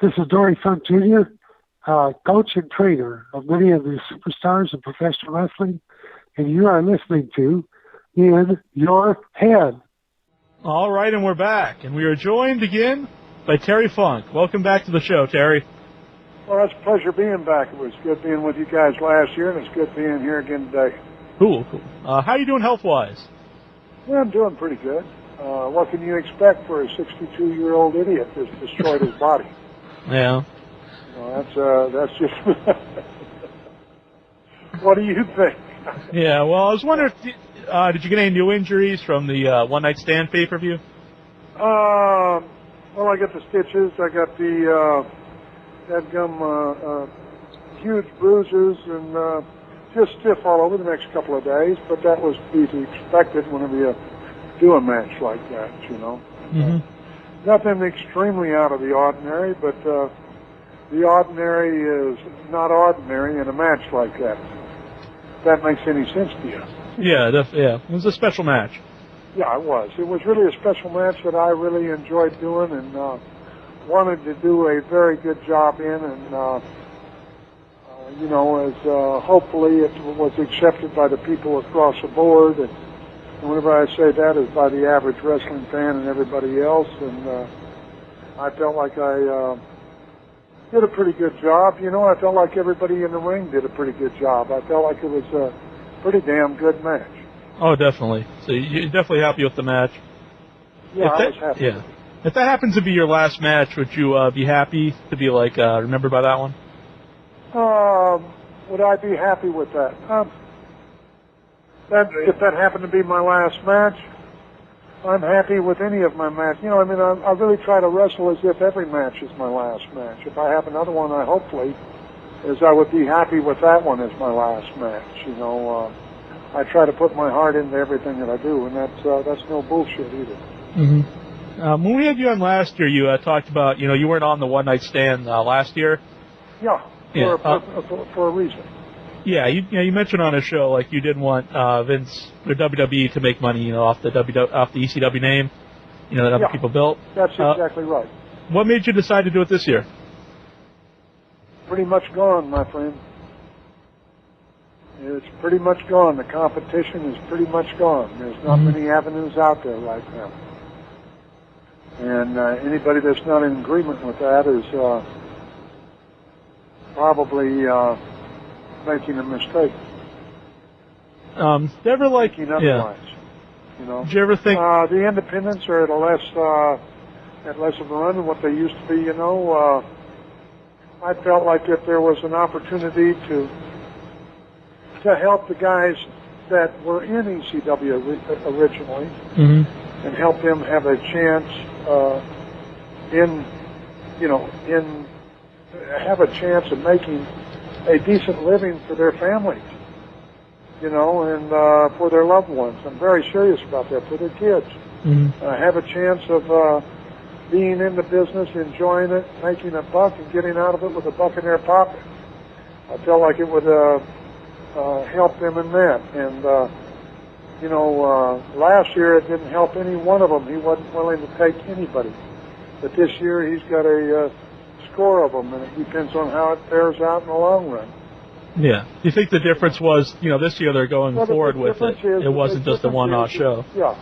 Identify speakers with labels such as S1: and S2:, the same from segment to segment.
S1: This is Dory Funk Jr., coach and trainer of many of the superstars of professional wrestling, and you are listening to In Your Head.
S2: All right, and we're back, and we are joined again by Terry Funk. Welcome back to the show, Terry.
S3: Well, it's a pleasure being back. It was good being with you guys last year, and it's good being here again today.
S2: Cool. How are you doing health-wise?
S3: Yeah, I'm doing pretty good. What can you expect for a 62-year-old idiot that's destroyed his body?
S2: Yeah.
S3: That's just... What do you think?
S2: Yeah, well, I was wondering, did you get any new injuries from the One Night Stand pay-per-view?
S3: Well, I got the stitches. I got the huge bruises and just stiff all over the next couple of days. But that was to be expected whenever you do a match like that, you know.
S2: Mm-hmm.
S3: Nothing extremely out of the ordinary, but the ordinary is not ordinary in a match like that. If that makes any sense to you.
S2: Yeah, it was a special match.
S3: Yeah, it was. It was really a special match that I really enjoyed doing and wanted to do a very good job in, and as hopefully it was accepted by the people across the board. And whenever I say that, is by the average wrestling fan and everybody else. And I felt like I did a pretty good job. You know, I felt like everybody in the ring did a pretty good job. I felt like it was a pretty damn good match.
S2: Oh, definitely. So you're definitely happy with the match?
S3: Yeah, I was happy.
S2: Yeah. If that happens to be your last match, would you be happy to be, remembered by that one?
S3: Would I be happy with that? If that happened to be my last match, I'm happy with any of my matches. You know, I mean, I really try to wrestle as if every match is my last match. If I have another one, I would be happy with that one as my last match. You know, I try to put my heart into everything that I do, and that's no bullshit either.
S2: Mm-hmm. When we had you on last year, you talked about, you weren't on the One Night Stand last year.
S3: Yeah, for a reason.
S2: Yeah, you mentioned on a show like you didn't want Vince or WWE to make money, off the ECW name, that other people built.
S3: That's exactly right.
S2: What made you decide to do it this year?
S3: Pretty much gone, my friend. It's pretty much gone. The competition is pretty much gone. There's not many avenues out there right now. And anybody that's not in agreement with that is probably making a mistake.
S2: Ever
S3: thinking otherwise,
S2: Did you ever think
S3: the independents are at less of a run than what they used to be? I felt like if there was an opportunity to help the guys that were in ECW originally and help them have a chance have a chance of making a decent living for their families, and for their loved ones. I'm very serious about that, for their kids. Have a chance of being in the business, enjoying it, making a buck, and getting out of it with a buck in their pocket. I felt like it would help them in that. And, last year it didn't help any one of them. He wasn't willing to take anybody. But this year he's got a score of them, and it depends on how it fares out in the long run.
S2: Yeah. Do you think the difference was, this year they're going forward with it? It wasn't just a one-off show.
S3: Yeah.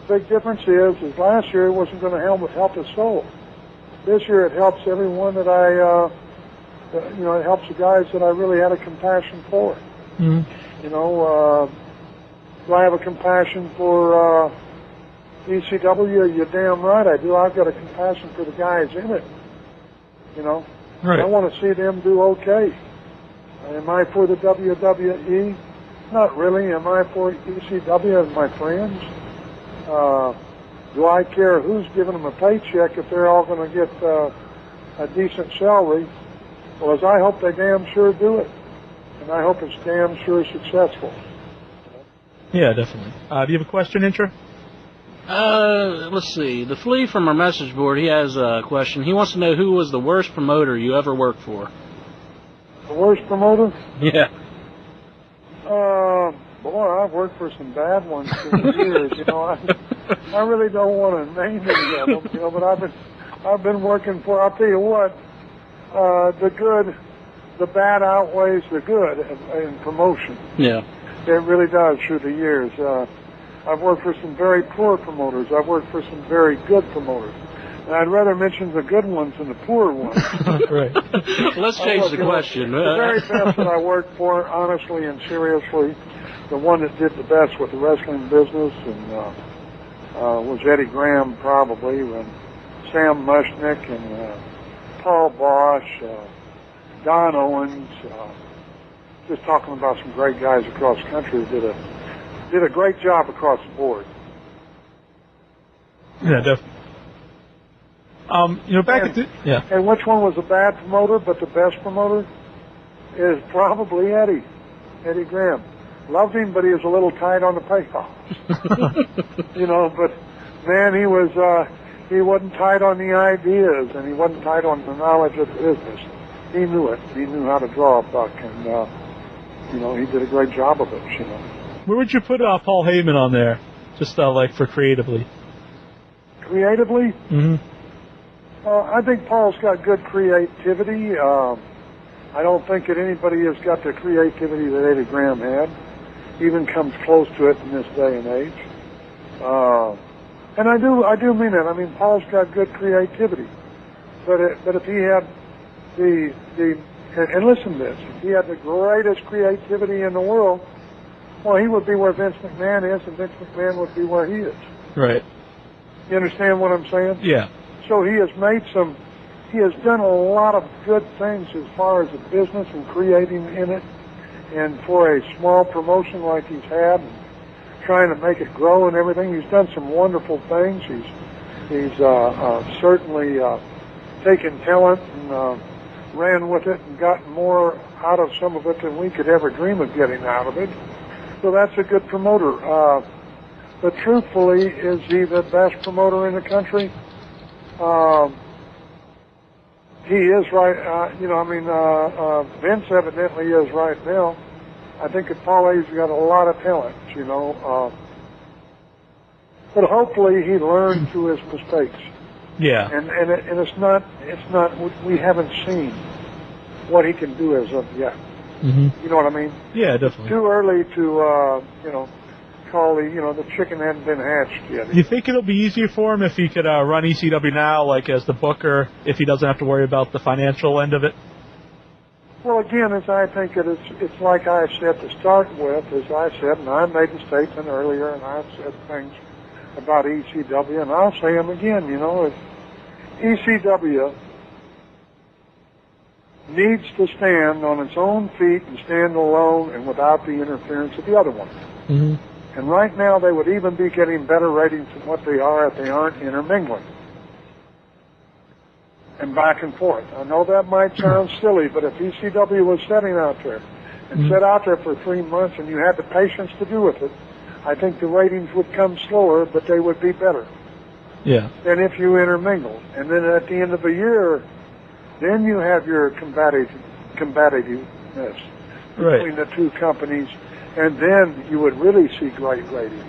S3: The big difference is last year it wasn't going to help a soul. This year it helps everyone that it helps the guys that I really had a compassion for. Do I have a compassion for ECW? You're damn right I do. I've got a compassion for the guys in it.
S2: Right.
S3: I want to see them do okay. Am I for the WWE? Not really. Am I for ECW as my friends? Do I care who's giving them a paycheck if they're all going to get a decent salary? Well, as I hope they damn sure do it. And I hope it's damn sure successful.
S2: Yeah, definitely. Do you have a question, Intra?
S4: Let's see. The Flea from our message board, he has a question. He wants to know who was the worst promoter you ever worked for.
S3: The worst promoter?
S4: Yeah.
S3: Boy, I've worked for some bad ones through the years. I really don't want to name any of them. But I've been working for. I'll tell you what. the bad outweighs the good in promotion.
S4: Yeah.
S3: It really does through the years. I've worked for some very poor promoters. I've worked for some very good promoters. And I'd rather mention the good ones than the poor ones.
S2: Right.
S4: Let's change the question.
S3: The very best that I worked for, honestly and seriously, the one that did the best with the wrestling business and was Eddie Graham, probably, and Sam Mushnick and Paul Bosch, Don Owens, just talking about some great guys across the country who did a great job across the board.
S2: Yeah, definitely.
S3: And which one was a bad promoter but the best promoter? Is probably Eddie Graham. Loved him, but he was a little tight on the payoff. But man, he wasn't tight on the ideas, and he wasn't tight on the knowledge of the business. He knew it. He knew how to draw a buck, and he did a great job of it.
S2: Where would you put Paul Heyman on there? Just like for creatively.
S3: Creatively?
S2: Mm-hmm.
S3: I think Paul's got good creativity. I don't think that anybody has got the creativity that Eddie Graham had, even comes close to it in this day and age. And I do mean it. I mean, Paul's got good creativity, but if he had and listen to this, if he had the greatest creativity in the world, well, he would be where Vince McMahon is, and Vince McMahon would be where he is.
S2: Right.
S3: You understand what I'm saying?
S2: Yeah.
S3: So he has done a lot of good things as far as the business and creating in it, and for a small promotion like he's had, and trying to make it grow and everything, he's done some wonderful things. He's certainly taken talent and ran with it and gotten more out of some of it than we could ever dream of getting out of it. So that's a good promoter. But truthfully, is he the best promoter in the country? He is right. Vince evidently is right now. I think that Paul A's got a lot of talent, but hopefully he learned through his mistakes.
S2: Yeah.
S3: And it's not. We haven't seen what he can do as of yet.
S2: Mm-hmm.
S3: You know what I mean?
S2: Yeah, definitely.
S3: It's too early to call the chicken hadn't been hatched yet.
S2: Do you think it'll be easier for him if he could run ECW now, like as the booker, if he doesn't have to worry about the financial end of it?
S3: Well, again, as I think it's like I said to start with, as I said, and I made the statement earlier, and I've said things about ECW, and I'll say them again. If ECW needs to stand on its own feet and stand alone and without the interference of the other one.
S2: Mm-hmm.
S3: And right now, they would even be getting better ratings than what they are if they aren't intermingling and back and forth. I know that might sound silly, but if ECW was sitting out there and sat out there for 3 months and you had the patience to do with it, I think the ratings would come slower, but they would be better.
S2: Yeah.
S3: Than if you intermingled. And then at the end of a year, then you have your combativeness between the two companies, and then you would really see great ratings.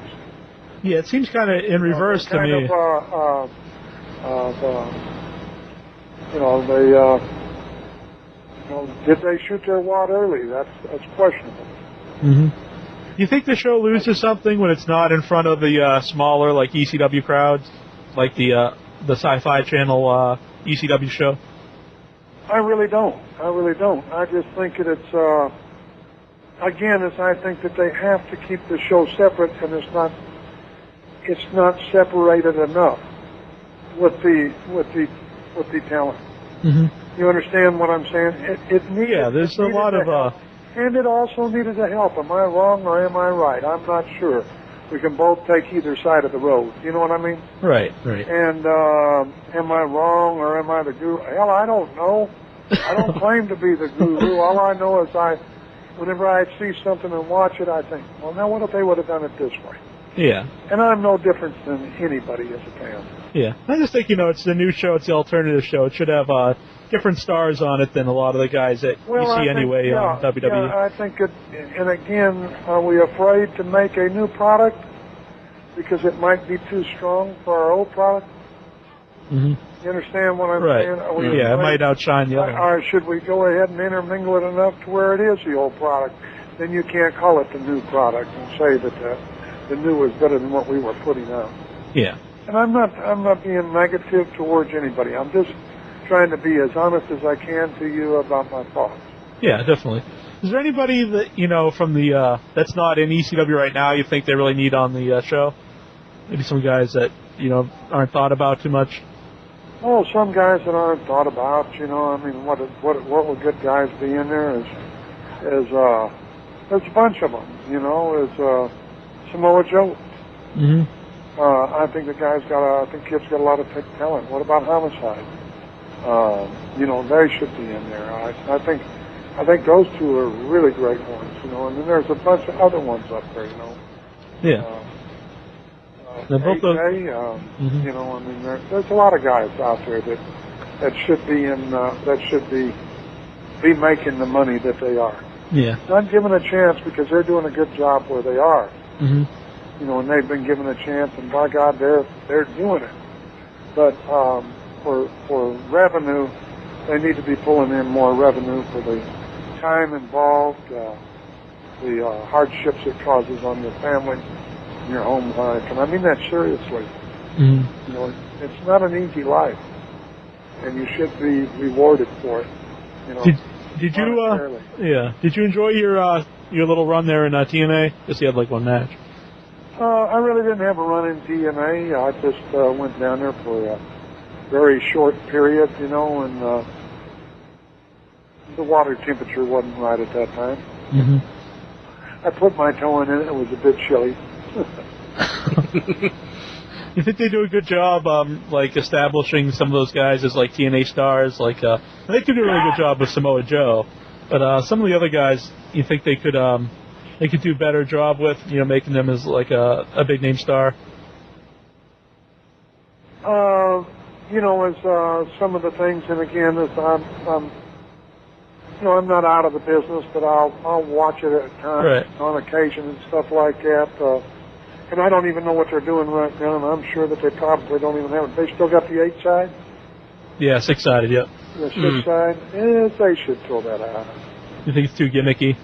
S2: Yeah, it seems kind of in reverse to me.
S3: Did they shoot their wad early? That's questionable.
S2: Mm-hmm. Do you think the show loses something when it's not in front of the smaller, like ECW crowds, like the Sci-Fi Channel ECW show?
S3: I really don't. I just think that it's again, I think that they have to keep the show separate, and it's not separated enough with the talent. Mm-hmm. You understand what I'm saying? It needed.
S2: Yeah, there's a lot of.
S3: And it also needed the help. Am I wrong or am I right? I'm not sure. We can both take either side of the road. You know what I mean?
S2: Right.
S3: And am I wrong or am I the guru? Hell, I don't know. I don't claim to be the guru. All I know is whenever I see something and watch it, I think, well, now what if they would have done it this way?
S2: Yeah.
S3: And I'm no different than anybody as a fan.
S2: Yeah. I just think, it's the new show, it's the alternative show. It should have different stars on it than a lot of the guys that you see anyway on WWE.
S3: Yeah, I think and again, are we afraid to make a new product because it might be too strong for our old product?
S2: Mm-hmm.
S3: You understand what I'm
S2: right.
S3: saying?
S2: Yeah, it might outshine the other one.
S3: Or should we go ahead and intermingle it enough to where it is the old product? Then you can't call it the new product and say that the new is better than what we were putting out.
S2: Yeah.
S3: And I'm not being negative towards anybody. I'm just trying to be as honest as I can to you about my thoughts.
S2: Yeah, definitely. Is there anybody that, you know, from the that's not in ECW right now you think they really need on the show? Maybe some guys that, you know, aren't thought about too much?
S3: Oh, some guys that aren't thought about, you know. I mean, what would good guys be in there? There's a bunch of them, you know. Is Samoa Joe.
S2: Mm-hmm.
S3: I think the kid's got a lot of talent. What about Homicide? You know, they should be in there. I think those two are really great ones, you know. And then there's a bunch of other ones up there, you know.
S2: Yeah.
S3: You know, I mean, there's a lot of guys out there that should be in that should be making the money that they are.
S2: Yeah.
S3: Not given a chance because they're doing a good job where they are.
S2: Mm-hmm.
S3: You know, and they've been given a chance, and by God, they're doing it. But for revenue, they need to be pulling in more revenue for the time involved, the hardships it causes on your family, your home life, and I mean that seriously.
S2: Mm-hmm.
S3: You know, it's not an easy life, and you should be rewarded for it. You know.
S2: Did you? Did you enjoy your little run there in TNA? Just you had like one match.
S3: I really didn't have a run in TNA. I just went down there for a very short period, you know, and the water temperature wasn't right at that time.
S2: Mm-hmm.
S3: I put my toe in it. It was a bit chilly.
S2: You think they do a good job, like establishing some of those guys as like TNA stars? Like, they could do a really good job with Samoa Joe, but some of the other guys, you think they could do a better job with, you know, making them as like a big name star?
S3: You know, as some of the things, and again, as I'm you know, I'm not out of the business, but I'll watch it at times,
S2: right,
S3: on occasion and stuff like that. And I don't even know what they're doing right now, and I'm sure that they probably don't even have it. They still got the 8-side?
S2: Yeah, 6-sided, yep.
S3: The 6-side? They should throw that out.
S2: You think it's too gimmicky?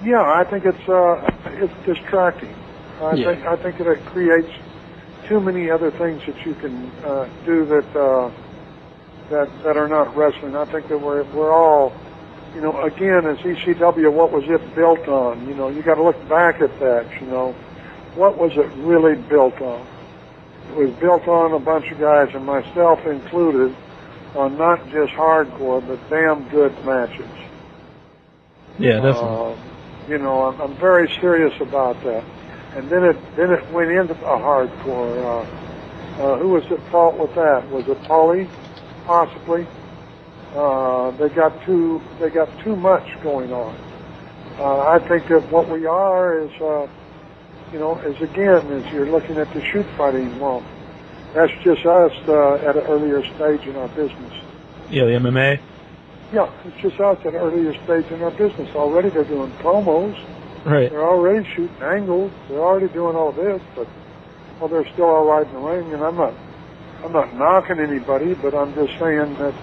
S3: Yeah, I think it's distracting. I think that it creates too many other things that you can do that are not wrestling. I think that we're all, you know, again, as ECW, what was it built on? You know, you got to look back at that. You know, what was it really built on? It was built on a bunch of guys, and myself included, on not just hardcore but damn good matches.
S2: Yeah, definitely.
S3: You know, I'm very serious about that. And then it went into a hardcore. Who was at fault with that? Was it Paulie? Possibly. They got too much going on. I think that what we are is, you know, is you're looking at the shoot fighting. Well, that's just us at an earlier stage in our business.
S2: Yeah, the MMA.
S3: Yeah, it's just us at an earlier stage in our business. Already they're doing promos.
S2: Right.
S3: They're already shooting angles. They're already doing all this, but well, they're still all right in the ring. And I'm not knocking anybody, but I'm just saying that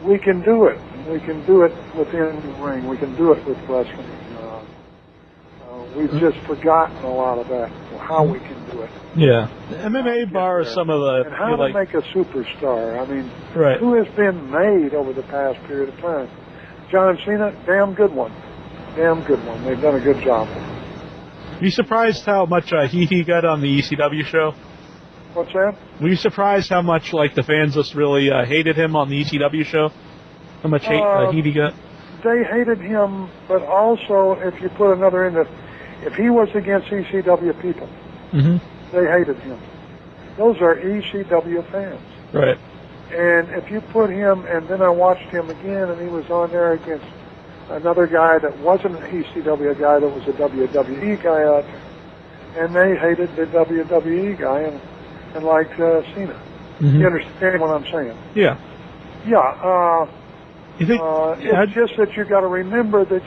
S3: we can do it. We can do it within the ring. We can do it with wrestling. We've just forgotten a lot of that, how we can do it.
S2: Yeah. The MMA bar is some of the...
S3: And how to make a superstar. I mean,
S2: right,
S3: who has been made over the past period of time? John Cena, damn good one. Damn good one. They've done a good job.
S2: Were you surprised how much heat he got on the ECW show?
S3: What's that?
S2: Were you surprised how much, like, the fans just really hated him on the ECW show? How much heat he got?
S3: They hated him, but also, if you put another in the... If he was against ECW people, they hated him. Those are ECW fans.
S2: Right.
S3: And if you put him, and then I watched him again, and he was on there against another guy that wasn't an ECW guy, that was a WWE guy out there, and they hated the WWE guy and liked Cena. You understand what I'm saying?
S2: Yeah.
S3: Yeah.
S2: You think?
S3: It's just that you got to remember that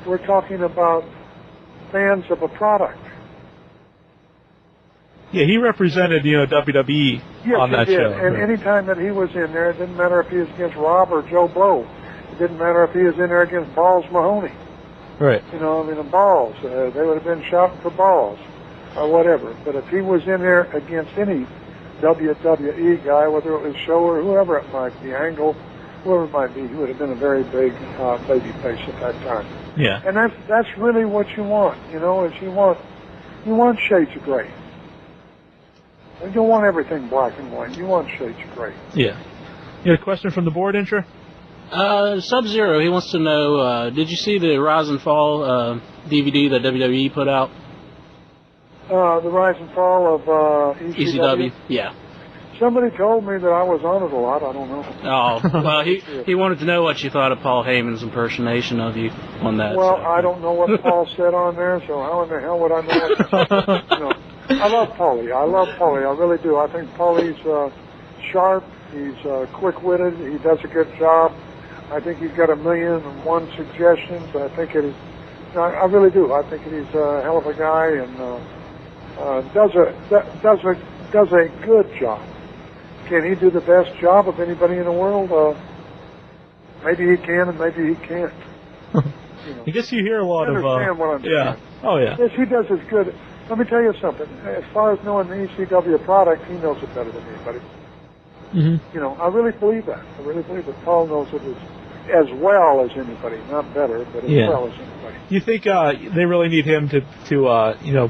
S3: we're talking about fans of a product.
S2: Yeah, he represented, WWE on that show.
S3: And any time that he was in there, it didn't matter if he was against Rob or Joe Blow. It didn't matter if he was in there against Balls Mahoney.
S2: Right.
S3: The balls. They would have been shouting for balls or whatever. But if he was in there against any WWE guy, whether it was Show or whoever it might be, Angle, whoever it might be, he would have been a very big baby face at that time.
S2: Yeah.
S3: And that's really what you want, is you want shades of gray. You don't want everything black and white. You want shades of gray.
S2: Yeah. You got a question from the board, Incher?
S4: Sub-Zero, he wants to know, did you see the Rise and Fall DVD that WWE put out?
S3: The Rise and Fall of ECW?
S4: Yeah.
S3: Somebody told me that I was on it a lot. I don't know.
S4: Oh, well, he wanted to know what you thought of Paul Heyman's impersonation of you on that.
S3: Well, I don't know what Paul said on there, so how in the hell would I know? I love Paulie. I really do. I think Paulie's sharp. He's quick-witted. He does a good job. I think he's got 1,000,001 suggestions. I think it is. I really do. I think he's a hell of a guy and does a good job. Can he do the best job of anybody in the world? Maybe he can, and maybe he can't.
S2: I guess you hear a lot of.
S3: Understand what I'm saying?
S2: Oh yeah.
S3: Yes, he does as good. Let me tell you something. As far as knowing the ECW product, he knows it better than anybody.
S2: Mm-hmm.
S3: I really believe that. I really believe that Paul knows it as well as anybody, not better, but as well as anybody.
S2: You think they really need him to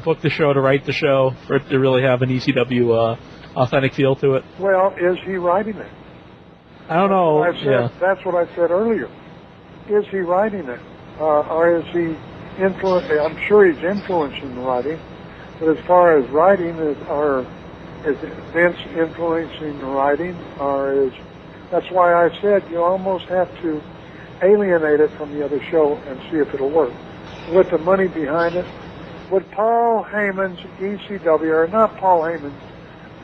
S2: book the show, to write the show, for it to really have an ECW authentic feel to it?
S3: Well, is he writing it?
S2: I don't know.
S3: That's what I said earlier. Is he writing it? Or is he influencing? I'm sure he's influencing the writing, but as far as writing, is Vince influencing the writing, or that's why I said you almost have to alienate it from the other show and see if it'll work. With the money behind it, would Paul Heyman's ECW, or not Paul Heyman's,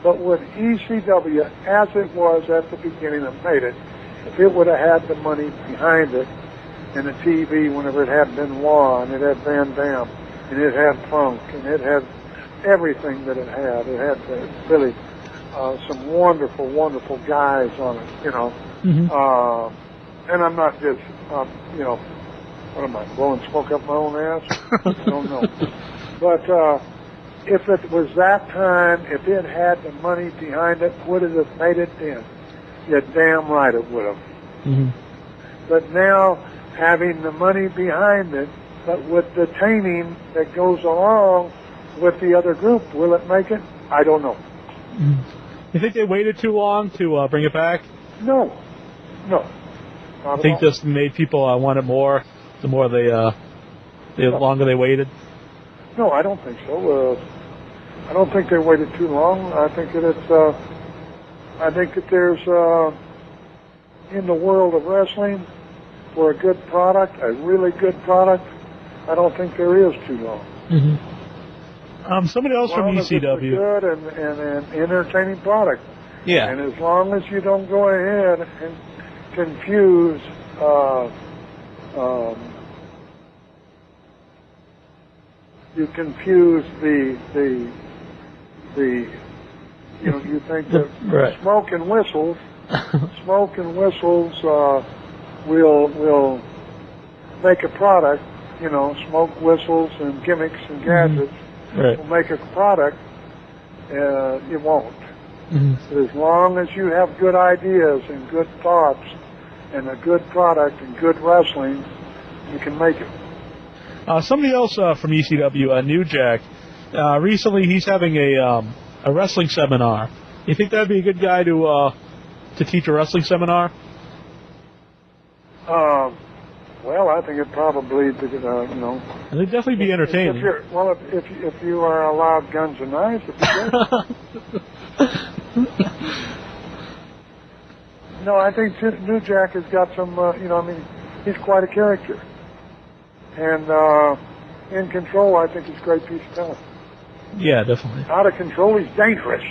S3: but would ECW, as it was at the beginning that made it, if it would have had the money behind it, and the TV, whenever it had Benoit, and it had Van Dam, and it had Punk, and it had everything that it had really some wonderful, wonderful guys on it,
S2: Mm-hmm.
S3: And I'm not just, what am I, blowing smoke up my own ass? I don't know. But if it was that time, if it had the money behind it, would it have made it then? You're damn right it would have.
S2: Mm-hmm.
S3: But now, having the money behind it, but with the training that goes along with the other group, will it make it? I don't know.
S2: Mm-hmm. You think they waited too long to bring it back?
S3: No.
S2: I think this made people want it more, the more the longer they waited?
S3: No, I don't think so. I don't think they waited too long. I think that there's, in the world of wrestling, for a good product, a really good product, I don't think there is too long.
S2: Mm-hmm. Somebody else from ECW.
S3: It's a good and entertaining product.
S2: Yeah.
S3: And as long as you don't go ahead and confuse you think that
S2: right.
S3: smoke and whistles will make a product, smoke, whistles, and gimmicks and gadgets
S2: right.
S3: will make a product. It won't.
S2: Mm-hmm.
S3: But as long as you have good ideas and good thoughts and a good product and good wrestling, you can make it.
S2: Somebody else from ECW, New Jack, recently he's having a wrestling seminar. You think that'd be a good guy to teach a wrestling seminar?
S3: Well, I think it probably,
S2: It'd definitely be entertaining.
S3: If you are allowed guns and knives, it'd be good. No, I think New Jack has got some, he's quite a character. And in control, I think he's a great piece of talent.
S2: Yeah, definitely.
S3: Out of control, he's dangerous.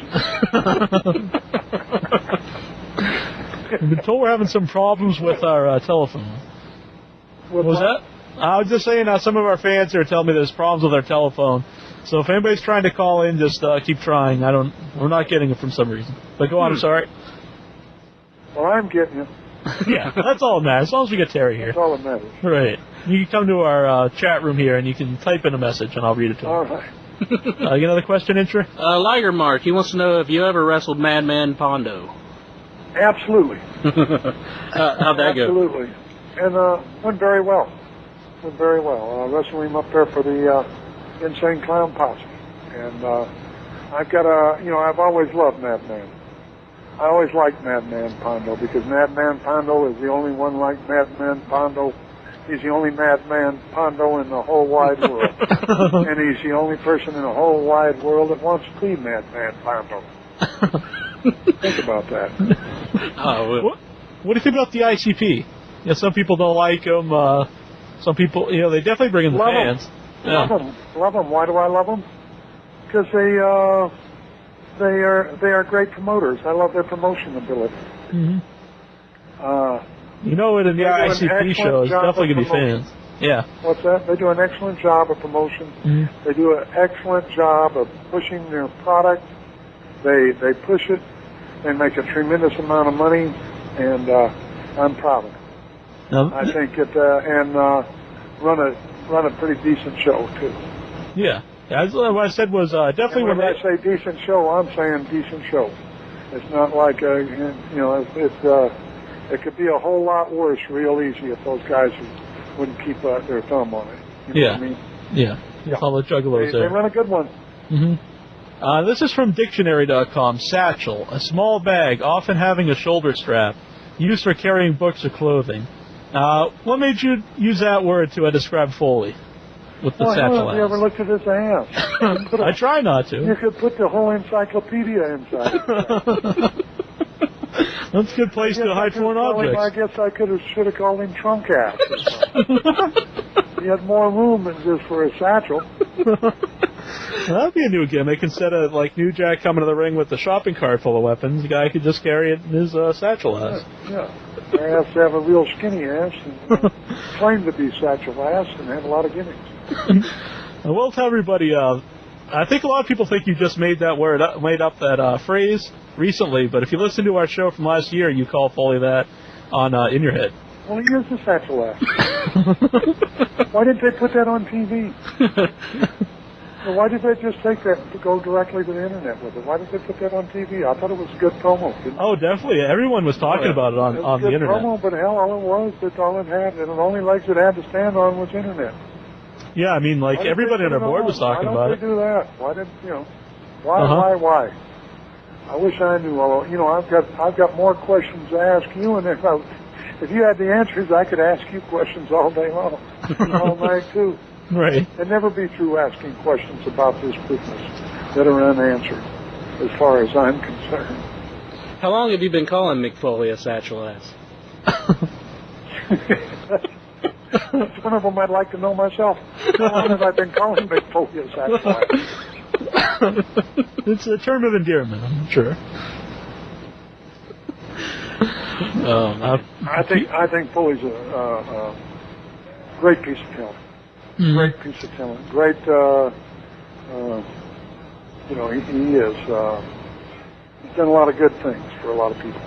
S2: We've been told we're having some problems with our telephone.
S3: What
S2: was that? I was just saying, some of our fans here tell me there's problems with our telephone. So if anybody's trying to call in, just keep trying. We're not getting it from some reason. But go on, I'm sorry.
S3: Well, I'm getting you.
S2: Yeah, that's all that matters. As long as we get Terry here.
S3: That's all that matters.
S2: Right. You can come to our chat room here, and you can type in a message, and I'll read it to you.
S3: All right.
S2: Another question, Intra?
S4: Liger Mark, he wants to know if you ever wrestled Madman Pondo.
S3: Absolutely.
S4: How'd that go?
S3: Absolutely. And went very well. Went very well. Wrestling him up there for the Insane Clown Posse. And I've got I've always loved Madman. I always liked Madman Pondo because Madman Pondo is the only one like Madman Pondo. He's the only Madman Pondo in the whole wide world. And he's the only person in the whole wide world that wants to be Madman Pondo. Think about that.
S2: What do you think about the ICP? Yeah, some people don't like him. Some people, they definitely bring in the fans.
S3: Love them. Why do I love them? Because they are great promoters. I love their promotion ability.
S2: Mm-hmm. In the ICP show, it's definitely going to be fans. Yeah.
S3: What's that? They do an excellent job of promotion. Mm-hmm. They do an excellent job of pushing their product. They push it. They make a tremendous amount of money, and I'm proud of it. I think it and run a pretty decent show too.
S2: Yeah. What I said was definitely.
S3: And when I say decent show, I'm saying decent show. It's not like it could be a whole lot worse real easy if those guys wouldn't keep their thumb on it. You know what I mean?
S2: Yeah. All the juggalos there.
S3: They run a good one.
S2: Mm-hmm. This is from dictionary.com. Satchel, a small bag, often having a shoulder strap, used for carrying books or clothing. What made you use that word to describe Foley with the satchel ass?
S3: Have you ever looked at his ass?
S2: I try not to.
S3: You could put the whole encyclopedia inside.
S2: That's a good place to hide foreign objects.
S3: I guess I should have called him Trunk Ass. He had more room than just for a satchel.
S2: That'd be a new gimmick. Instead of New Jack coming to the ring with a shopping cart full of weapons, the guy could just carry it in his satchel ass.
S3: Yeah. They have to have a real skinny ass and claim to be satchel ass and have a lot of gimmicks.
S2: I will tell everybody, I think a lot of people think you just made up that phrase recently, but if you listen to our show from last year, you call Foley that on In Your Head.
S3: Well, he is the satchel ass. Why didn't they put that on TV? Why did they just take that to go directly to the internet with it? Why did they put that on TV? I thought it was a good promo.
S2: Oh, definitely. Everyone was talking about it on the internet.
S3: Promo, but hell, all it was, that's all it had, and the only legs it had to stand on was internet.
S2: Yeah, I mean, everybody on our board was talking about it.
S3: Why don't they do that? Why did Why? I wish I knew. I've got more questions to ask you, and if you had the answers, I could ask you questions all day long, all night too.
S2: Right.
S3: And never be through asking questions about this business that are unanswered, as far as I'm concerned.
S4: How long have you been calling Mick Foley a satchel ass?
S3: That's one of them I'd like to know myself. How long have I been calling Mick Foley a satchel ass?
S2: It's a term of endearment, I'm sure.
S3: I think Foley's a great piece of talent. Mm-hmm. Great piece of talent. Great, he is. He's done a lot of good things for a lot of people.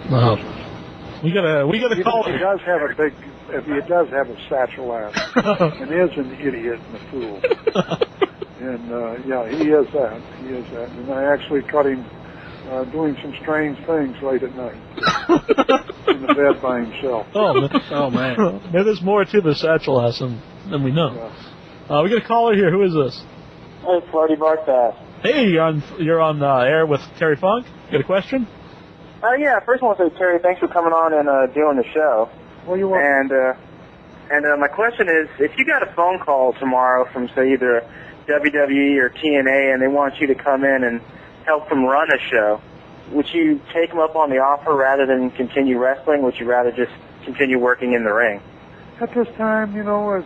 S2: Wow. We gotta call him.
S3: If he does have a satchel ass, and is an idiot and a fool. And he is that. He is that. And I actually caught him doing some strange things late at night in the bed by himself.
S2: Oh man. Maybe there's more to the satchel ass than we know. Yeah. We got a caller here. Who is this?
S5: Hey, Flirty Barkbass.
S2: Hey, you're on air with Terry Funk. Got a question?
S5: Yeah. First, I want to say, Terry, thanks for coming on and doing the show.
S3: Well, you're welcome.
S5: And my question is, if you got a phone call tomorrow from, say, either WWE or TNA, and they want you to come in and help them run a show, would you take them up on the offer rather than continue wrestling? Would you rather just continue working in the ring?
S3: At this time, as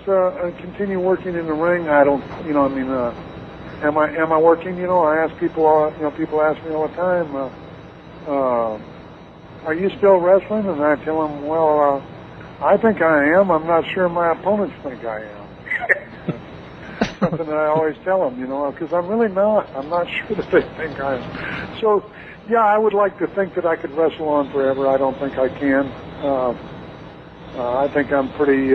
S3: continue working in the ring, I don't, am I working? I ask people, people ask me all the time, are you still wrestling? And I tell them, well, I think I am. I'm not sure my opponents think I am. Something that I always tell them, because I'm really not. I'm not sure that they think I am. So, yeah, I would like to think that I could wrestle on forever. I don't think I can. I think I'm pretty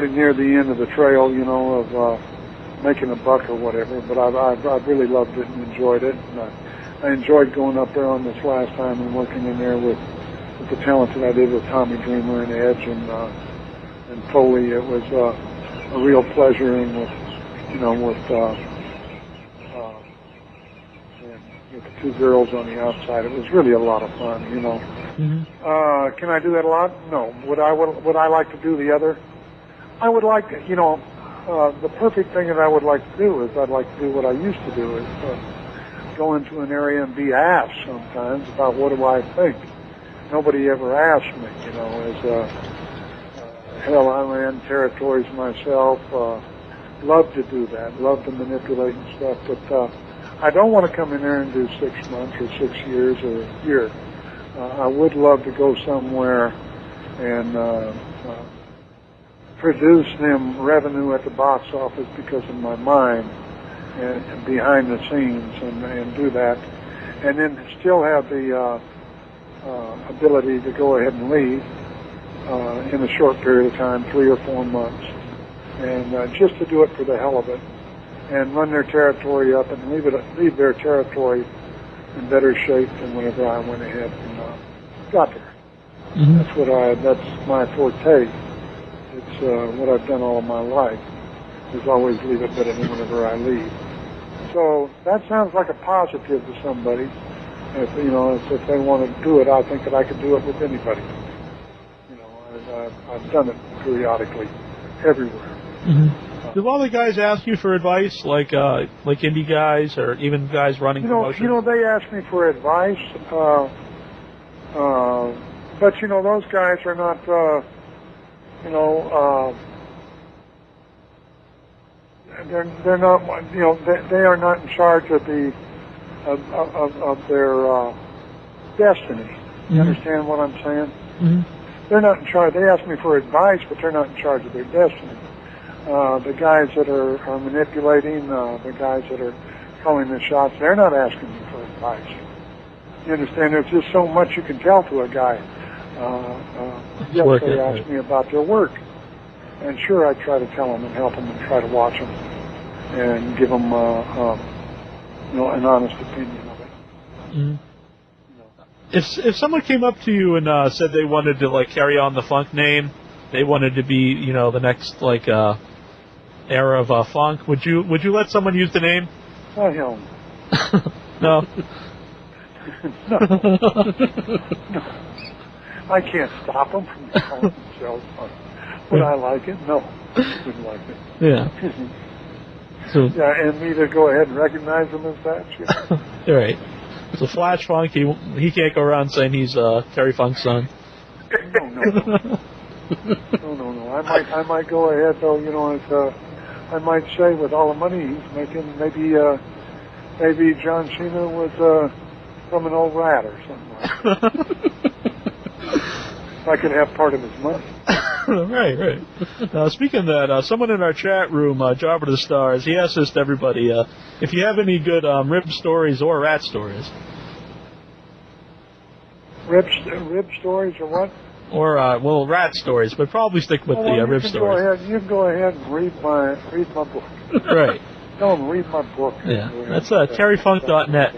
S3: near the end of the trail, of making a buck or whatever. But I've really loved it and enjoyed it. And I enjoyed going up there on this last time and working in there with the talent that I did with Tommy Dreamer and Edge and Foley. It was a real pleasure, and with the two girls on the outside, it was really a lot of fun.
S2: Mm-hmm.
S3: Can I do that a lot? No. Would I like to do the other? I would like to. The perfect thing that I would like to do is I'd like to do what I used to do, is go into an area and be asked sometimes about what do I think. Nobody ever asked me, hell, I ran territories myself, loved to do that, loved to manipulate and stuff, but I don't want to come in there and do 6 months or 6 years or a year. I would love to go somewhere and produce them revenue at the box office because of my mind and behind the scenes and do that, and then still have the ability to go ahead and leave in a short period of time, 3 or 4 months, and just to do it for the hell of it, and run their territory up and leave their territory in better shape than whenever I went ahead and got there. Mm-hmm. That's my forte. It's what I've done all of my life, is always leave it better than whenever I leave. So that sounds like a positive to somebody. If they want to do it, I think that I could do it with anybody. I've done it periodically, everywhere.
S2: Mm-hmm. Do all the guys ask you for advice, like indie guys or even guys running promotions?
S3: They ask me for advice, but those guys are not, they're not, they are not in charge of their destiny. You understand what I'm saying? Mm-hmm. They're not in charge. They ask me for advice, but they're not in charge of their destiny. The guys that are manipulating, the guys that are calling the shots, they're not asking me for advice. You understand? There's just so much you can tell to a guy. Yes, they ask me about their work. And sure, I try to tell them and help them and try to watch them and give them, an honest opinion of it.
S2: Mm-hmm. If someone came up to you and said they wanted to carry on the funk name, they wanted to be the next era of funk, would you let someone use the name?
S3: Oh, hell
S2: no.
S3: No. No. I can't stop them from calling themselves funk. Would I like it? No, I wouldn't like it.
S2: Yeah. So.
S3: Yeah, and me to go ahead and recognize them as that.
S2: Yeah. Right. So Flash Funk, he can't go around saying he's Terry Funk's son.
S3: No. I might go ahead though. I might say with all the money he's making, maybe John Cena was from an old rat or something like that. If I could have part of his money.
S2: Right. Speaking of that, someone in our chat room, Jobber to the Stars, he asked this to everybody, if you have any good rib stories or rat stories.
S3: Rib stories or what?
S2: Or, rat stories, but probably stick with the rib stories.
S3: You can go ahead and read my book.
S2: Right.
S3: Tell him to read my book.
S2: Yeah, that's terryfunk.net.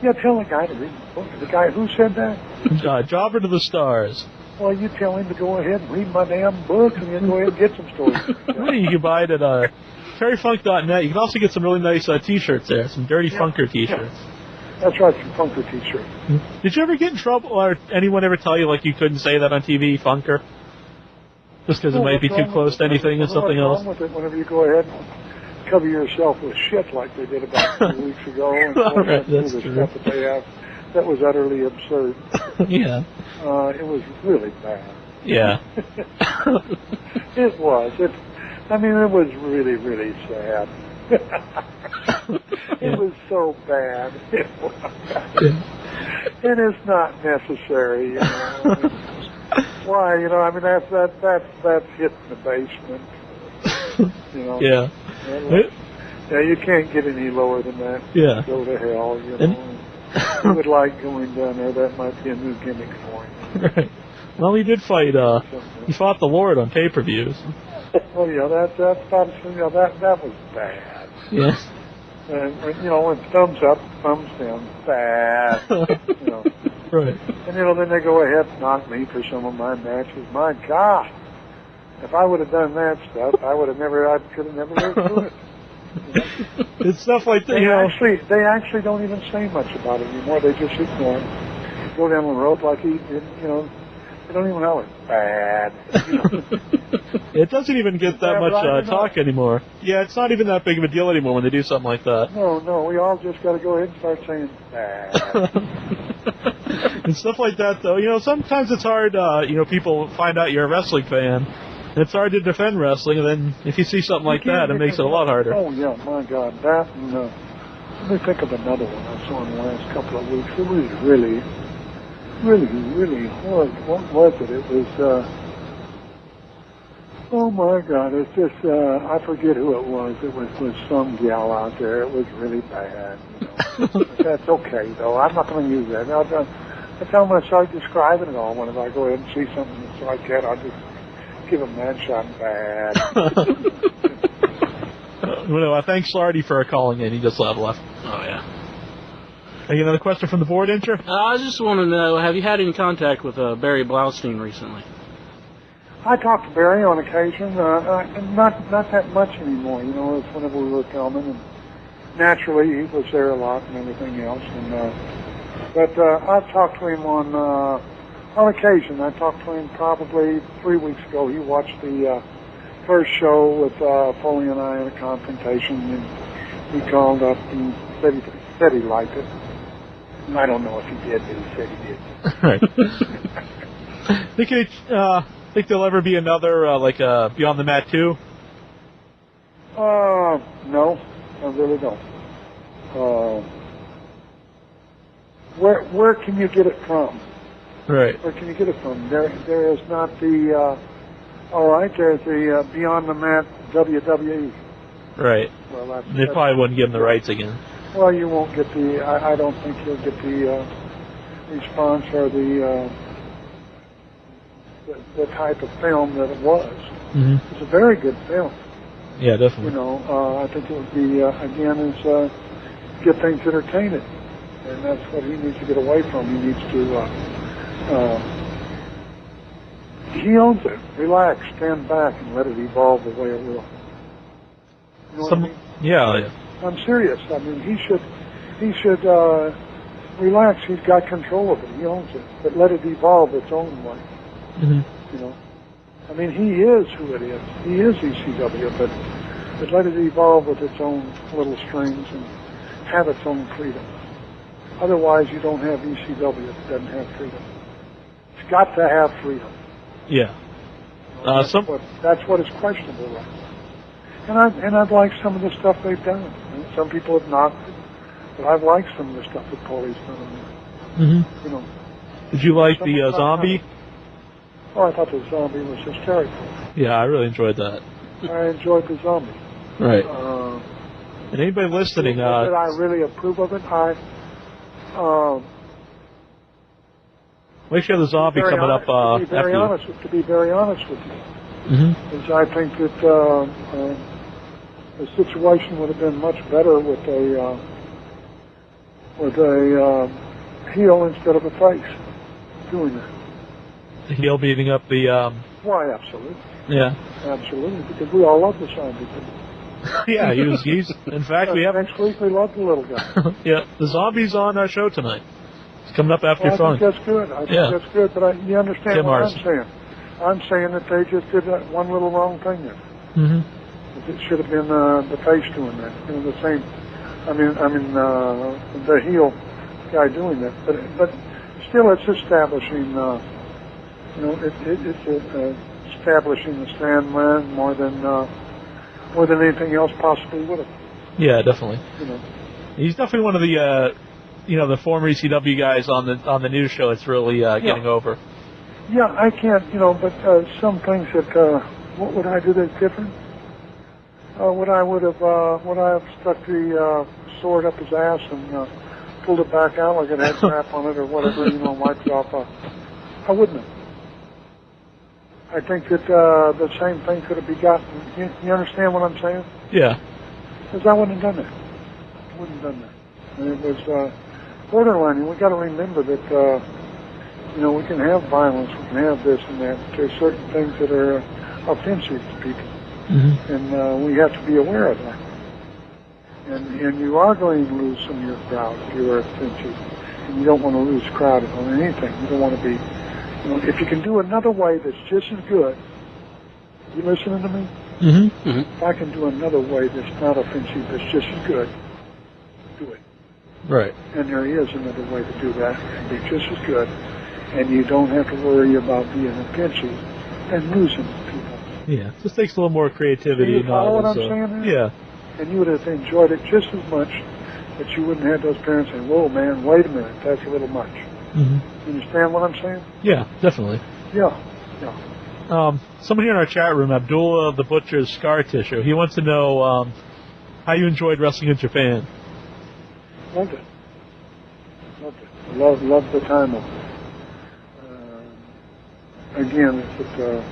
S3: Yeah, tell the guy to read the book. The guy, who said that?
S2: Jobber to the Stars.
S3: Well, you tell him to go ahead and read my damn book and then go ahead and get some stories.
S2: You can buy it at terryfunk.net. You can also get some really nice T-shirts there, some Dirty Funker T-shirts.
S3: Yeah. That's right, some Funker T-shirts.
S2: Did you ever get in trouble, or anyone ever tell you you couldn't say that on TV, Funker? Just because it might be too close to anything or something else?
S3: What's wrong with it whenever you go ahead and cover yourself with shit like they did about 2 weeks ago and
S2: right, that's
S3: the
S2: true.
S3: stuff that they have? That was utterly absurd.
S2: Yeah.
S3: It was really bad.
S2: Yeah.
S3: It was. It was really, really sad. It was so bad. It was. And it's not necessary. Why, you know, I mean, that's hitting the basement. You know.
S2: Yeah.
S3: Yeah, you can't get any lower than that.
S2: Yeah.
S3: Go to hell, you know. Who would like going down there? That might be a new gimmick for him.
S2: Right. Well, he did fight. He fought the Lord on pay-per-views.
S3: Oh yeah, that was bad.
S2: Yeah.
S3: And you know, when thumbs up, thumbs down, bad. You know.
S2: Right.
S3: And you know, then they go ahead and knock me for some of my matches. My God, if I would have done that stuff, I could have never lived through it. You know?
S2: It's stuff like that.
S3: They actually don't even say much about it anymore. They just ignore it. Go down the road like he did. You know, they don't even know it's bad. You know?
S2: It doesn't even get that much talk anymore. Yeah, it's not even that big of a deal anymore when they do something like that.
S3: No, we all just got to go ahead and start saying bad.
S2: And stuff like that, though, you know, sometimes it's hard, you know, people find out you're a wrestling fan. It's hard to defend wrestling, and then if you see something like that, it makes it a lot harder.
S3: Oh, yeah, my God. That, and let me think of another one I saw in the last couple of weeks. It was really hard. What was it? It was, oh, my God. It's just, I forget who it was. It was some gal out there. It was really bad. You know. But that's okay, though. I'm not going to use that. That's how much I describe it all. Whenever I go ahead and see something that's like that, I'll just give a man shot bad.
S2: Well, thanks, Lardy, for calling in. He just left. Oh, yeah. Any another question from the board, Incher?
S4: I just want to know, have you had any contact with Barry Blaustein recently?
S3: I talked to Barry on occasion, not that much anymore. You know, it's whenever we were filming, and naturally he was there a lot and everything else. But I've talked to him on occasion. I talked to him probably 3 weeks ago. He watched the first show with Foley and I in a confrontation, and he called up and said he liked it. And I don't know if he did, but he said he did.
S2: Right. Think there'll ever be another Beyond the Mat 2?
S3: No, I really don't. Where can you get it from?
S2: Right.
S3: Where can you get it from? There is not the. All right, there's the Beyond the Mat WWE.
S2: Right.
S3: Well,
S2: they probably wouldn't give them the rights again.
S3: Well, you won't get the. I don't think you'll get the response or the type of film that it was.
S2: Mm-hmm.
S3: It's a very good film.
S2: Yeah, definitely.
S3: You know, I think it would be again is get things entertaining, and that's what he needs to get away from. He needs to. He owns it. Relax, stand back, and let it evolve the way it will. You know what I mean?
S2: Yeah.
S3: I'm serious. I mean, he should relax. He's got control of it. He owns it, but let it evolve its own way.
S2: Mm-hmm.
S3: You know, I mean, he is who it is. He is ECW, but let it evolve with its own little strings and have its own freedom. Otherwise, you don't have ECW if it doesn't have freedom. It's got to have freedom.
S2: Yeah.
S3: That's what is questionable right now. And I've liked some of the stuff they've done. And some people have knocked it, but I've liked some of the stuff that Paulie's done.
S2: Mm-hmm.
S3: You know.
S2: Did you like the zombie?
S3: Oh, I thought the zombie was hysterical.
S2: Yeah, I really enjoyed that.
S3: I enjoyed the zombie.
S2: Right. And anybody listening,
S3: did I really approve of it?
S2: We actually have the zombie coming up
S3: to be very honest with you, is I think that the situation would have been much better with a heel instead of a face doing that.
S2: The heel beating up the.
S3: Why, absolutely.
S2: Yeah.
S3: Absolutely, because we all love the zombie.
S2: Yeah, he's. In fact, we have.
S3: Next week we love the little guy.
S2: Yeah, the zombie's on our show tonight. It's coming up after your phone.
S3: I think that's good. I think that's good, but you understand
S2: Tim
S3: what
S2: Morrison.
S3: I'm saying. I'm saying that they just did that one little wrong thing there.
S2: Mm-hmm.
S3: It should have been the face doing that. You know, the same. I mean, the heel guy doing that. But still, it's establishing. You know, it's establishing the Sandman more than anything else possibly would have.
S2: Yeah, definitely.
S3: You know,
S2: he's definitely one of the the former ECW guys on the news show. It's really getting over.
S3: Yeah, I can't, but some things that, what would I do that's different? Would I have stuck the sword up his ass and pulled it back out like it had crap on it or whatever, wiped it off? I wouldn't have. I think that the same thing could have been gotten. You understand what I'm saying?
S2: Yeah.
S3: Because I wouldn't have done that. I wouldn't have done that. And it was borderline. And we got to remember that, we can have violence, we can have this and that. There's certain things that are offensive to people. Mm-hmm. And we have to be aware of that. And you are going to lose some of your crowd if you are offensive. And you don't want to lose crowd on anything. You don't want to be, if you can do another way that's just as good, you listening to me?
S2: Mm-hmm. Mm-hmm.
S3: If I can do another way that's not offensive, that's just as good, do it.
S2: Right.
S3: And there is another way to do that and be just as good. And you don't have to worry about being offensive and losing people.
S2: Yeah, it just takes a little more creativity.
S3: You follow what I'm saying there?
S2: Yeah.
S3: And you would have enjoyed it just as much that you wouldn't have those parents saying, whoa, man, wait a minute, that's a little much. Mm-hmm. You understand what I'm saying?
S2: Yeah, definitely.
S3: Yeah.
S2: Somebody in our chat room, Abdullah the Butcher's Scar Tissue, he wants to know how you enjoyed wrestling in Japan.
S3: Loved it. Loved the time of it. Again, it's that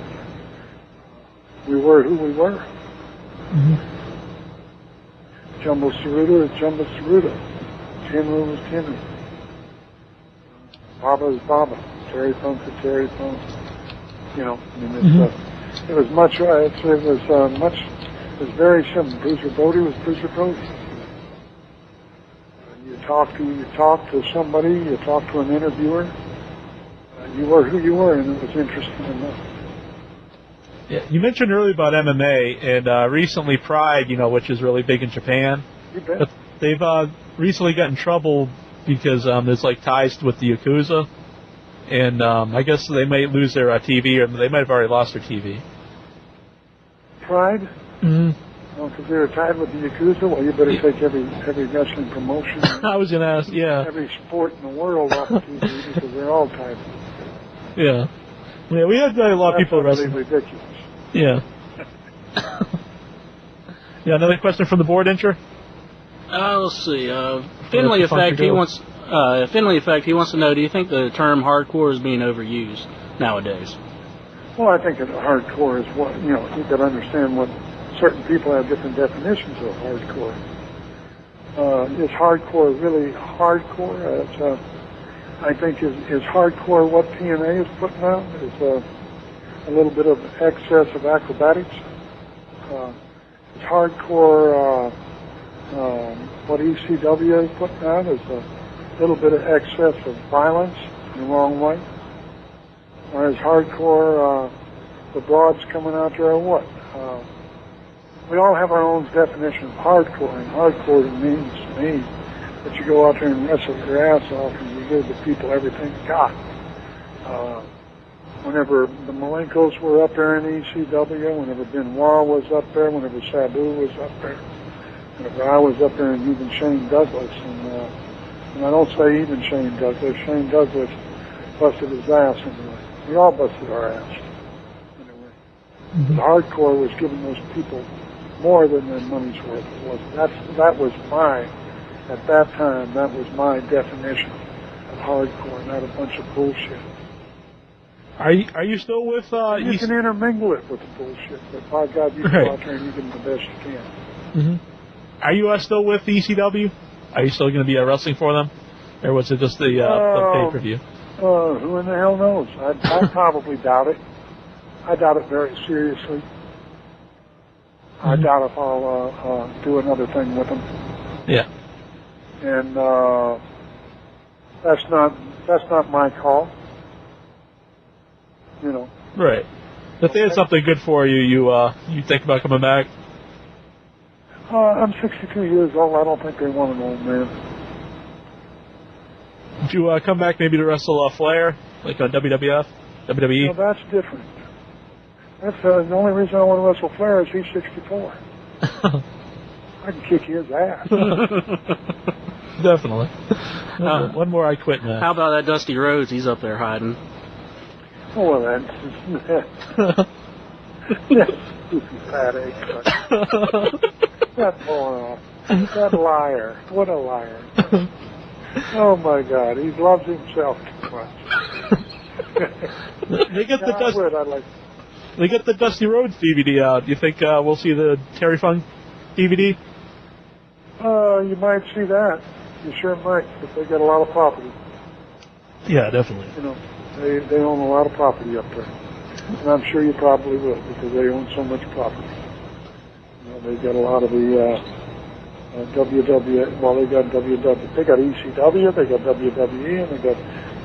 S3: we were who we were. Mm-hmm. Jumbo Tsuruta is Jumbo Tsuruta. Tenru is Tenru. Baba is Baba. Terry Funk is Terry Funk. It was much. It was very simple. Bruiser Brody was Bruiser Brody. You talk to somebody. You talk to an interviewer. You were who you were, and it was interesting enough.
S2: Yeah, you mentioned earlier about MMA, and recently Pride, which is really big in Japan.
S3: You bet.
S2: But they've recently got in trouble because there's ties with the Yakuza, and I guess they might lose their TV, or they might have already lost their TV.
S3: Pride?
S2: Mm-hmm.
S3: Well, because they're tied with the Yakuza, well, you better take every wrestling promotion.
S2: I was going to ask, yeah.
S3: Every sport in the world off of TV because they're all tied.
S2: Yeah. Yeah, we had a lot of people wrestling.
S3: That's ridiculous.
S2: Yeah. Yeah, another question from the board, Incher?
S4: Let's see. Finley Effect, he wants to know, do you think the term hardcore is being overused nowadays?
S3: Well, I think that hardcore is what, you got to understand what certain people have different definitions of hardcore. Is hardcore really hardcore? I think is hardcore what TNA is putting out? Is a little bit of excess of acrobatics? Is hardcore what ECW is putting out? Is a little bit of excess of violence in the wrong way? Or is hardcore the broads coming out there or what? We all have our own definition of hardcore, and hardcore means to me that you go out there and wrestle your ass off and you give the people everything you got. Whenever the Malenkos were up there in ECW, whenever Benoit was up there, whenever Sabu was up there, whenever I was up there, and even Shane Douglas, and I don't say even Shane Douglas busted his ass anyway. We all busted our ass anyway. Mm-hmm. The hardcore was giving those people more than their money's worth. That was at that time, that was my definition of hardcore, not a bunch of bullshit.
S2: Are you still with
S3: you can intermingle it with the bullshit, but by God, you go out there and you give them the best you can.
S2: Mm-hmm. Are you still with ECW? Are you still going to be wrestling for them? Or was it just the pay-per-view?
S3: Who in the hell knows? I probably doubt it. I doubt it very seriously. Mm-hmm. I doubt if I'll do another thing with them.
S2: Yeah.
S3: And that's not my call.
S2: Right. If they had something good for you, you think about coming back?
S3: I'm 62 years old. I don't think they want an old man.
S2: Would you come back maybe to wrestle Flair, like on WWF, WWE?
S3: No, that's different. That's the only reason I want to wrestle Flair is he's 64. I can kick his ass.
S2: Definitely. One more, I quit now.
S4: How about that Dusty Rhodes? He's up there hiding.
S3: Oh, that's goofy fat egg. That moron. That liar. What a liar. Oh, my God. He loves himself too much.
S2: They get They get the Dusty Rhodes DVD out. You think we'll see the Terry Funk DVD?
S3: You might see that. You sure might, but they got a lot of property.
S2: Yeah, definitely.
S3: You know, they own a lot of property up there. And I'm sure you probably will, because they own so much property. You know, they got a lot of the WW, well, they got WW, they got ECW, they got WWE, and they got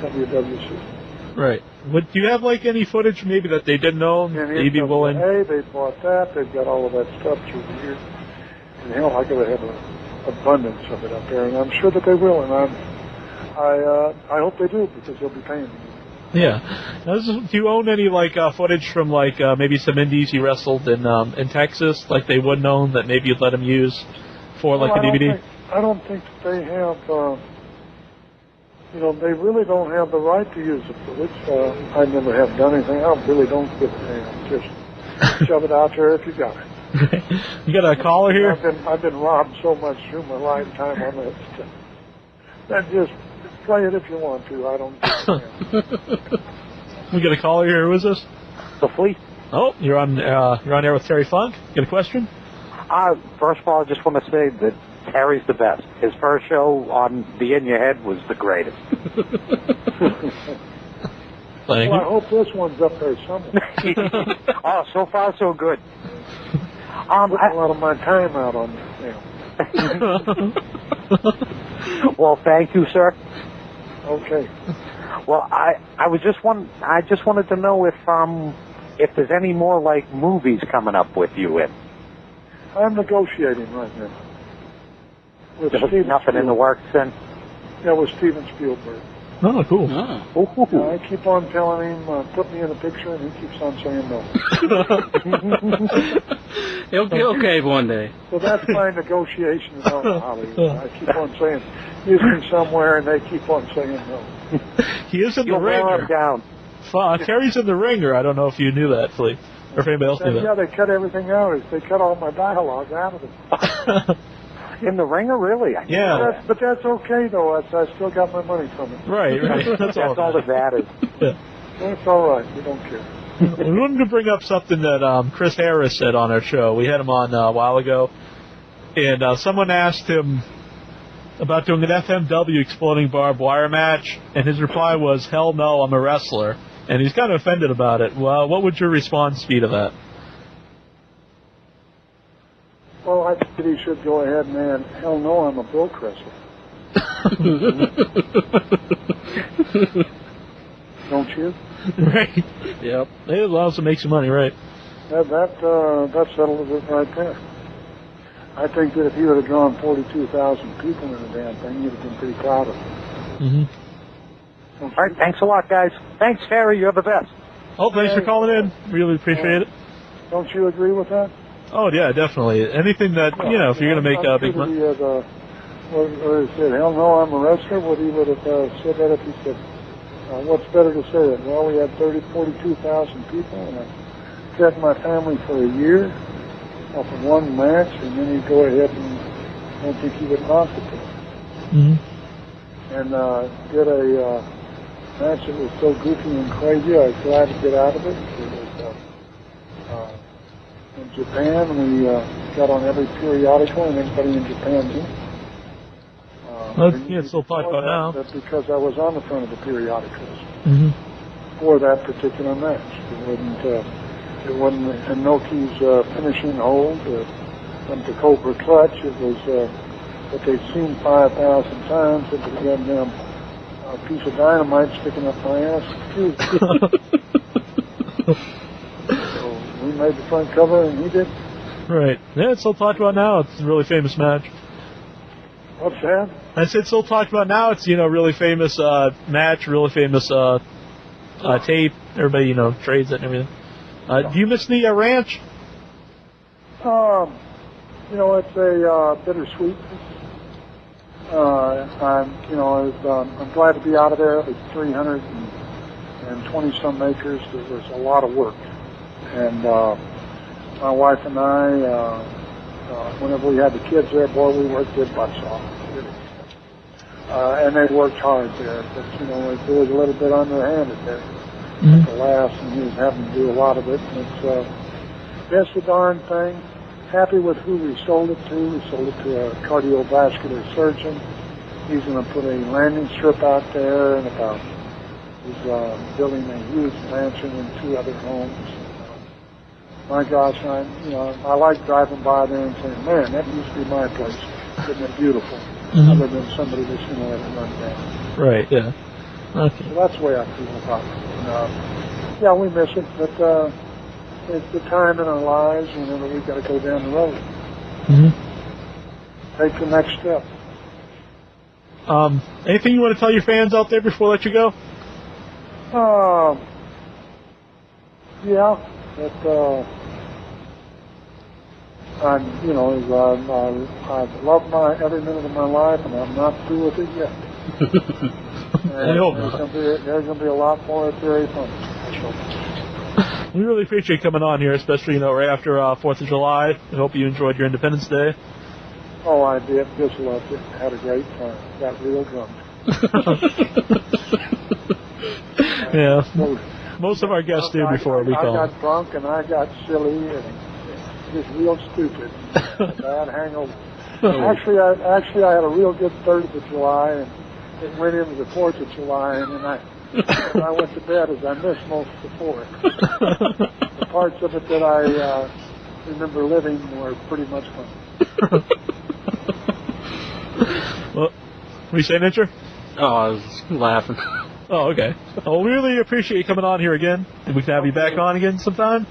S3: WWC.
S2: Right. Do you have, like, any footage maybe that they didn't own? Maybe willing?
S3: Hey, they bought that. They've got all of that stuff through the years. And hell, I gotta have an abundance of it up there, and I'm sure that they will, and I hope they do, because they'll be paying me.
S2: Yeah. Now, do you own any, like, footage from, like, maybe some indies you wrestled in Texas, like they wouldn't own, that maybe you'd let them use for, like, a DVD?
S3: I don't think that they have, you know, they really don't have the right to use the footage. I never have done anything. I really don't give a damn. Just shove it out there if you got it.
S2: You got a caller here?
S3: I've been robbed so much through my lifetime on that stuff. That just play it if you want to. I don't give a damn.
S2: We got a caller here. Who is this?
S6: The Fleet.
S2: Oh, you're on air with Terry Funk. Got a question?
S6: First of all, I just want to say that Terry's the best. His first show on the In Your Head was the greatest.
S3: Well, I hope this one's up there somewhere.
S6: Oh, so far so good.
S3: I'm putting a lot of my time out on this now.
S6: Well, thank you, sir.
S3: Okay.
S6: Well, I just wanted to know if there's any more like movies coming up with you in.
S3: I'm negotiating right now. With
S6: There's nothing in the works then?
S3: Yeah, with Steven Spielberg.
S2: Oh, cool.
S6: Oh.
S3: I keep on telling him, put me in a picture, and he keeps on saying no.
S4: He'll cave one day.
S3: So that's my negotiation out in Hollywood. I keep on saying, use me somewhere, and they keep on saying no.
S2: He is in the ringer.
S6: Down.
S2: Terry's in the ringer. I don't know if you knew that, Flea, or if anybody else knew that.
S3: Yeah, they cut everything out. They cut all my dialogue out of it.
S6: In the ringer, really?
S2: Yeah.
S3: But that's okay, though. I still got my money from it.
S2: Right. That's all
S6: that matters.
S2: Yeah.
S3: That's all right. We don't care.
S2: We wanted to bring up something that Chris Harris said on our show. We had him on a while ago, and someone asked him about doing an FMW exploding barbed wire match, and his reply was, "Hell no, I'm a wrestler." And he's kind of offended about it. Well, what would your response be to that?
S3: Well, I think he should go ahead and add, hell no, I'm a broke wrestler. Don't you?
S2: Right.
S4: Yep.
S2: It allows to make some money, right?
S3: That settles it right there. I think that if he would have drawn 42,000 people in the damn thing, he'd have been pretty proud of it.
S2: Mm-hmm.
S6: All right, thanks a lot, guys. Thanks, Terry. You're the best.
S2: Oh, thanks for calling in. Really appreciate it.
S3: Don't you agree with that?
S2: Oh, yeah, definitely. Anything that, if you're going to make big money.
S3: He said, hell no, I'm a wrestler. What he would have said that if he said, what's better to say it? Well, we had 42,000 people, and I fed my family for a year off of one match, and then he'd go ahead and I don't think he would knock it.
S2: Mm-hmm.
S3: And did a match that was so goofy and crazy, I was glad to get out of it. It was in Japan, we got on every periodical, and everybody in Japan knew.
S2: It's still talked about now.
S3: That's because I was on the front of the periodicals
S2: Mm-hmm.
S3: for that particular match. It wasn't Inoki's finishing hold, the Cobra Clutch. It was what they'd seen 5,000 times. It was a goddamn piece of dynamite sticking up my ass, too. So we made the front cover, and he did.
S2: Right. Yeah, it's still talked about now. It's a really famous match.
S3: What's that?
S2: I said it's still talked about now. It's, really famous match, really famous tape. Everybody, trades it and everything. Do you miss the ranch?
S3: It's a bittersweet. I'm glad to be out of there. It was 300 and 20-some acres. There was a lot of work. And my wife and I, whenever we had the kids there, boy, we worked their butts off. And they worked hard there. But, you know, it was a little bit underhanded there at the last, and he was having to do a lot of it. And that's the darn thing. Happy with who we sold it to. We sold it to a cardiovascular surgeon. He's going to put a landing strip out there, and he's building a huge mansion and 2 other homes. My gosh, I like driving by there and saying, man, that used to be my place. Isn't it beautiful? Other than somebody that's going to let it run down.
S2: Right, yeah. Okay.
S3: So that's the way I feel about it. Yeah, we miss it, but it's the time in our lives whenever we've got to go down the road. Take the next step.
S2: Anything you want to tell your fans out there before I let you go?
S3: Yeah, that I love every minute of my life, and I'm not through with it yet.
S2: I hope not.
S3: There's going to be a lot more at Dairy Farm.
S2: We really appreciate coming on here, especially right after 4th of July. I hope you enjoyed your Independence Day.
S3: Oh, I did. Just loved it. Had a great time. Got real drunk.
S2: Yeah. Most of our guests do before we call.
S3: I got drunk and I got silly and just real stupid. Bad hangover. Actually, I had a real good 3rd of July, and it went into the 4th of July, and then when I went to bed, as I missed most of the 4th. The parts of it that I remember living were pretty much fun.
S2: Well, what are you saying, Ninja?
S4: Oh, I was laughing.
S2: Oh, okay. Well, we really appreciate you coming on here again. And we can have you back on again sometime?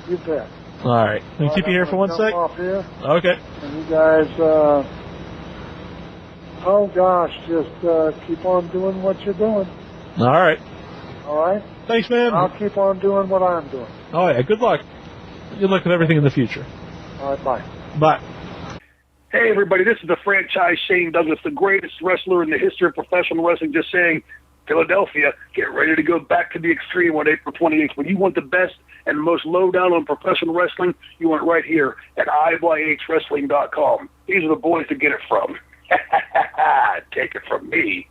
S3: You bet.
S2: All right. Let me keep you here for 1 sec.
S3: Off here.
S2: Okay.
S3: And you guys, just keep on doing what you're doing.
S2: All right.
S3: All right?
S2: Thanks, man.
S3: I'll keep on doing what I'm doing.
S2: Oh, yeah. Good luck. Good luck with everything in the future.
S3: All right, bye.
S2: Bye.
S7: Hey, everybody, this is the franchise Shane Douglas, the greatest wrestler in the history of professional wrestling, just saying, Philadelphia, get ready to go back to the extreme on April 28th. When you want the best and most lowdown on professional wrestling, you want it right here at IYHWrestling.com. These are the boys to get it from. Take it from me.